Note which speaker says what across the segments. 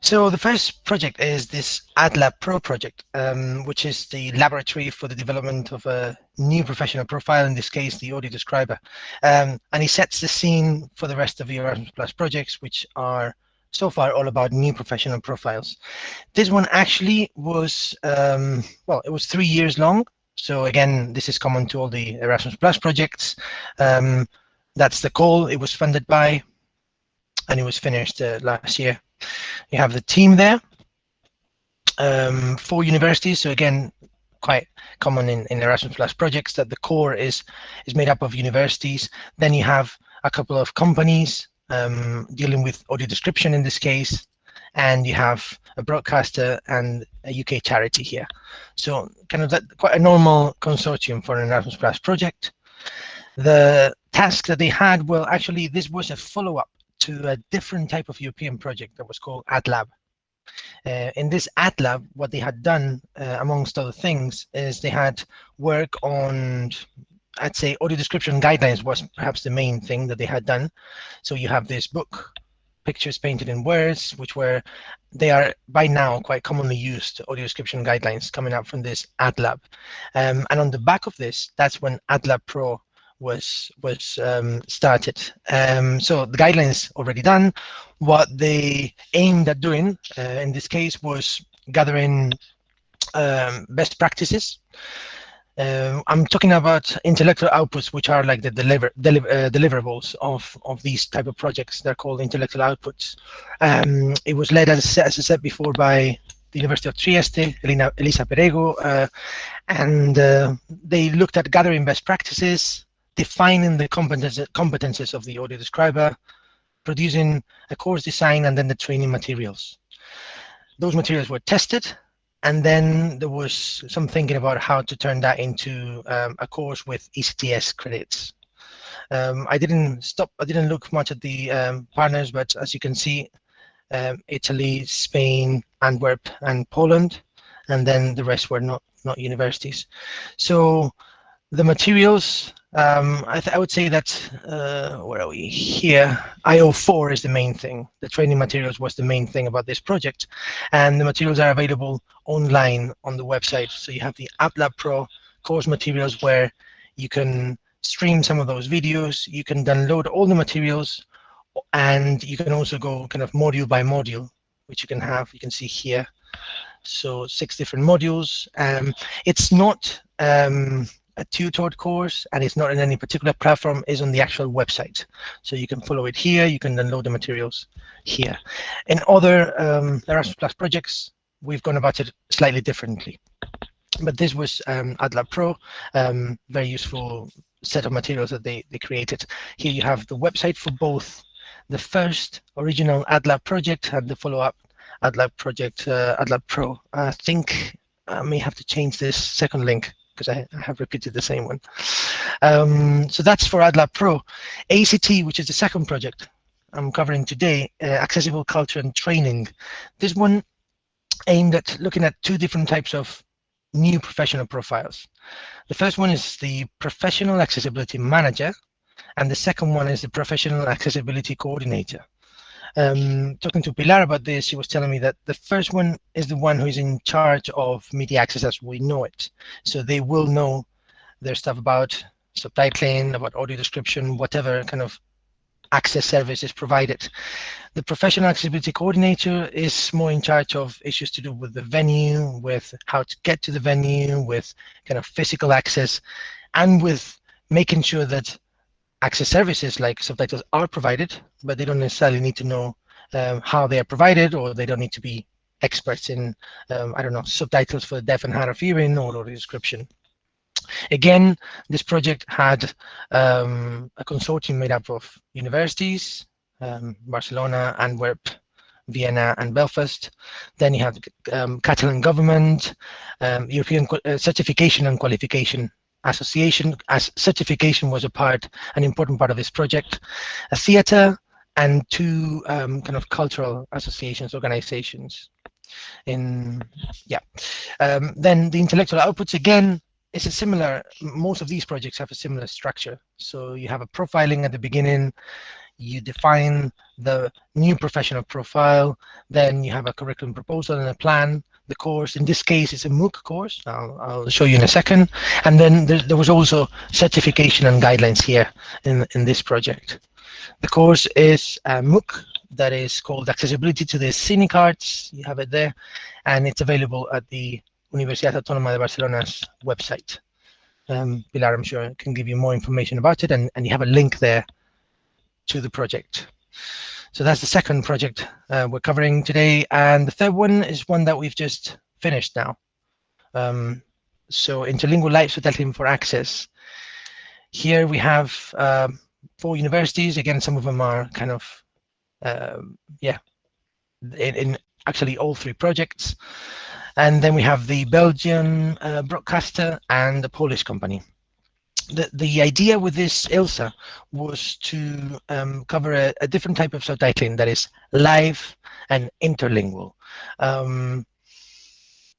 Speaker 1: So the first project is this Adlab Pro project, which is the laboratory for the development of a new professional profile, in this case, the audio describer. And he sets the scene for the rest of the Erasmus Plus projects, which are so far all about new professional profiles. This one actually was, well, it was 3 years long. So again, this is common to all the Erasmus Plus projects. That's the call it was funded by, and it was finished last year. You have the team there, 4 universities. So again, quite common in Erasmus Plus projects that the core is made up of universities. Then you have a couple of companies dealing with audio description in this case, and you have a broadcaster and a UK charity here. So kind of quite a normal consortium for an Erasmus Plus project. The task that they had, well, actually, this was a follow-up to a different type of European project that was called ADLAB. In this ADLAB, what they had done, amongst other things, is they had work on, I'd say, audio description guidelines was perhaps the main thing that they had done. So you have this book, Pictures Painted in Words, they are by now quite commonly used audio description guidelines coming up from this ADLAB. And on the back of this, that's when Adlab Pro was started. So the guidelines already done. What they aimed at doing in this case was gathering best practices. I'm talking about intellectual outputs, which are like the deliverables of these type of projects. They're called intellectual outputs. It was led, as I said before, by the University of Trieste, Elisa Perego, and they looked at gathering best practices, defining the competences of the audio describer, producing a course design, and then the training materials. Those materials were tested, and then there was some thinking about how to turn that into a course with ECTS credits. I didn't look much at the partners, but as you can see, Italy, Spain, Antwerp, and Poland, and then the rest were not universities. So the materials, I would say that, where are we here? IO4 is the main thing. The training materials was the main thing about this project. And the materials are available online on the website. So you have the Adlab Pro course materials where you can stream some of those videos. You can download all the materials, and you can also go kind of module by module, which you can see here. So 6 different modules. It's not a tutored course, and it's not in any particular platform, is on the actual website. So you can follow it here, you can download the materials here. In other Erasmus Plus projects, we've gone about it slightly differently. But this was Adlab Pro, very useful set of materials that they created. Here you have the website for both the first original Adlab project and the follow-up Adlab project, Adlab Pro. I think I may have to change this second link, because I have repeated the same one. So that's for Adlab Pro. ACT, which is the second project I'm covering today, Accessible Culture and Training. This one aimed at looking at 2 different types of new professional profiles. The first one is the Professional Accessibility Manager, and the second one is the Professional Accessibility Coordinator. Talking to Pilar about this, she was telling me that the first one is the one who is in charge of media access as we know it. So they will know their stuff about subtitling, about audio description, whatever kind of access service is provided. The Professional Accessibility Coordinator is more in charge of issues to do with the venue, with how to get to the venue, with kind of physical access, and with making sure that access services like subtitles are provided, but they don't necessarily need to know how they are provided, or they don't need to be experts in, I don't know, subtitles for the deaf and hard of hearing or audio description. Again, this project had a consortium made up of universities, Barcelona, Antwerp, Vienna, and Belfast. Then you have the Catalan government, European Certification and Qualification Association, as certification was an important part of this project, a theatre, and 2 kind of cultural associations, organizations. Then the intellectual outputs, again, is a similar, most of these projects have a similar structure. So you have a profiling at the beginning, you define the new professional profile, then you have a curriculum proposal and a plan. The course, in this case, is a MOOC course. I'll show you in a second. And then there was also certification and guidelines here in this project. The course is a MOOC that is called Accessibility to the Scenic Arts. You have it there, and it's available at the Universidad Autónoma de Barcelona's website. Pilar, I'm sure, can give you more information about it, and you have a link there to the project. So that's the second project we're covering today, and the third one is one that we've just finished now. So interlingual live subtitling for access. Here we have 4 universities. Again, some of them are kind of, in actually all 3 projects. And then we have the Belgian broadcaster and the Polish company. The idea with this ISLA was to cover a different type of subtitling that is live and interlingual.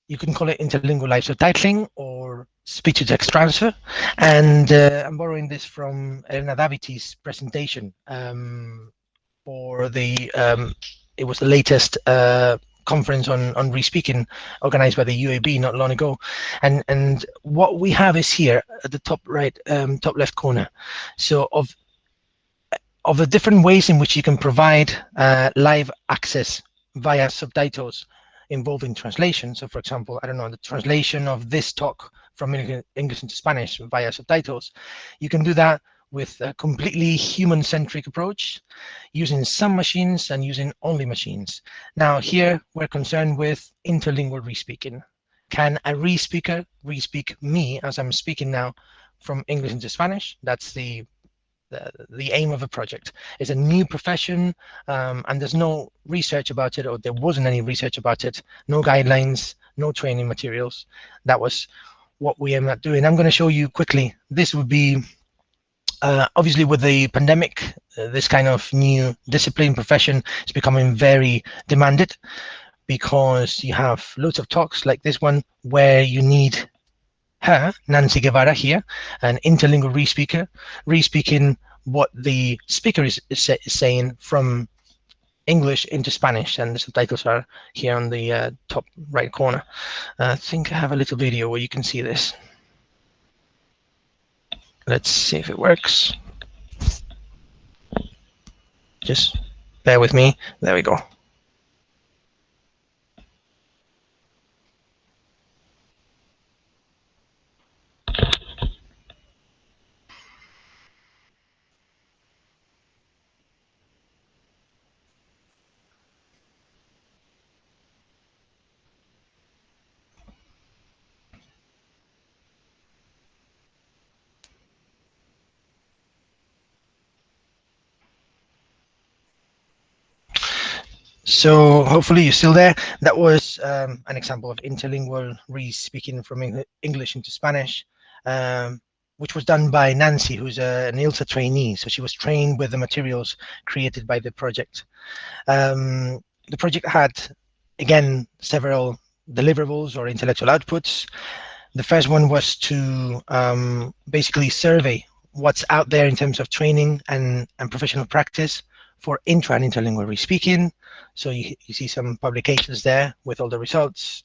Speaker 1: You can call it interlingual live subtitling or speech-to-text transfer. And I'm borrowing this from Elena Daviti's presentation for the, it was the latest conference on re-speaking organized by the UAB not long ago, and what we have is here at the top right, top left corner. So of the different ways in which you can provide live access via subtitles involving translation. So for example, I don't know, the translation of this talk from English into Spanish via subtitles. You can do that with a completely human-centric approach, using some machines and using only machines. Now here we're concerned with interlingual re-speaking. Can a re-speaker re-speak me as I'm speaking now from English into Spanish? That's the aim of a project. It's a new profession, and there's no research about it, or there wasn't any research about it, no guidelines, no training materials. That was what we aim at doing. I'm going to show you quickly. This would be obviously, with the pandemic, this kind of new discipline profession is becoming very demanded, because you have loads of talks like this one where you need her, Nancy Guevara here, an interlingual re-speaker, re-speaking what the speaker is saying from English into Spanish, and the subtitles are here on the top right corner. I think I have a little video where you can see this. Let's see if it works. Just bear with me. There we go. So hopefully you're still there. That was an example of interlingual re-speaking from English into Spanish, which was done by Nancy, who's an ISLA trainee. So she was trained with the materials created by the project. The project had, again, several deliverables or intellectual outputs. The first one was to basically survey what's out there in terms of training and professional practice for intra and interlingual re-speaking. So you see some publications there with all the results.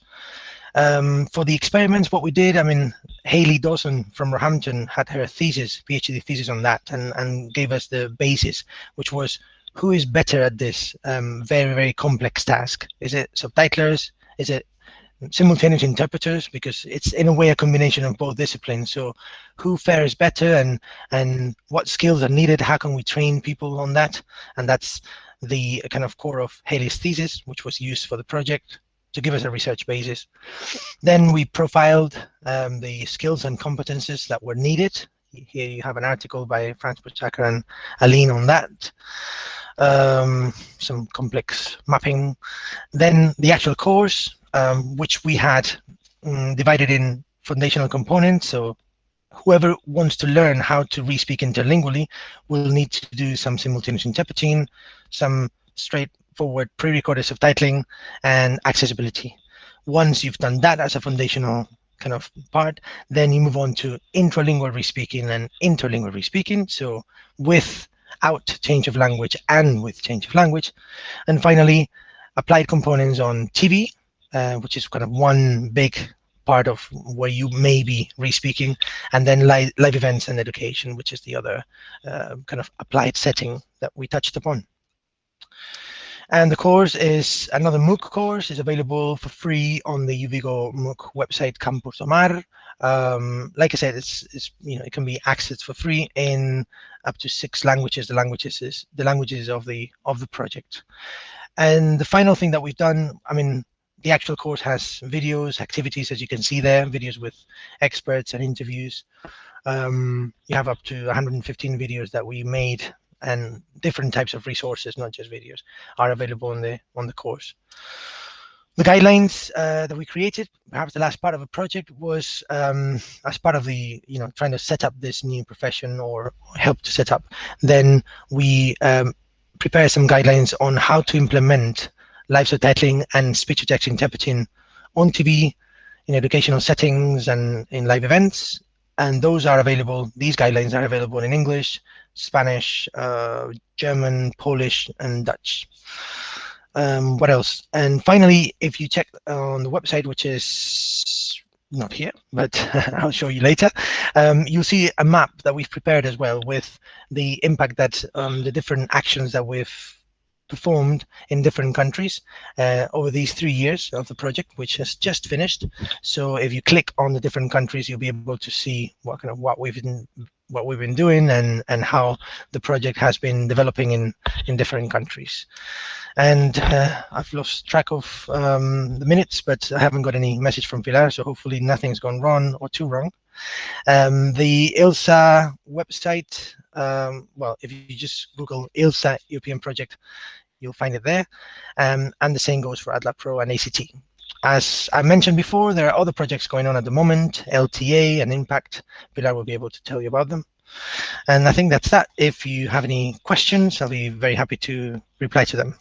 Speaker 1: For the experiments, what we did, I mean, Hayley Dawson from Roehampton had her thesis, PhD thesis on that, and gave us the basis, which was who is better at this very, very complex task? Is it subtitlers? Is it simultaneous interpreters? Because it's in a way a combination of both disciplines. So who fares better, and what skills are needed? How can we train people on that? And that's the kind of core of Hayley's thesis, which was used for the project to give us a research basis. Then we profiled the skills and competences that were needed. Here you have an article by Franz Buchacker and Aline on that. Some complex mapping. Then the actual course, which we had divided in foundational components. So whoever wants to learn how to re-speak interlingually will need to do some simultaneous interpreting, some straightforward pre-recorded subtitling, and accessibility. Once you've done that as a foundational kind of part, then you move on to intralingual re-speaking and interlingual re-speaking. So with without change of language and with change of language. And finally, applied components on TV, which is kind of one big part of where you may be re-speaking, and then live events and education, which is the other kind of applied setting that we touched upon. And the course is another MOOC course, is available for free on the UVigo MOOC website, Campus Omar. Like I said, it's it can be accessed for free in up to 6 languages. The languages of the project. And the final thing that we've done, I mean, the actual course has videos, activities, as you can see there, videos with experts and interviews. You have up to 115 videos that we made, and different types of resources, not just videos, are available on the course. The guidelines that we created, perhaps the last part of a project, was as part of the trying to set up this new profession or help to set up. Then we prepare some guidelines on how to implement live subtitling and speech-to-text interpreting on TV, in educational settings, and in live events. And those are available. These guidelines are available in English, Spanish, German, Polish, and Dutch. What else? And finally, if you check on the website, which is not here, but I'll show you later, you'll see a map that we've prepared as well with the impact that the different actions that we've performed in different countries over these 3 years of the project, which has just finished. So if you click on the different countries, you'll be able to see what we've been doing and how the project has been developing in different countries. And I've lost track of the minutes, but I haven't got any message from Pilar, so hopefully nothing's gone wrong or too wrong. The ISLA website, well, if you just Google ISLA European Project, you'll find it there. And the same goes for Adlab Pro and ACT. As I mentioned before, there are other projects going on at the moment, LTA and Impact. Pilar will be able to tell you about them. And I think that's that. If you have any questions, I'll be very happy to reply to them.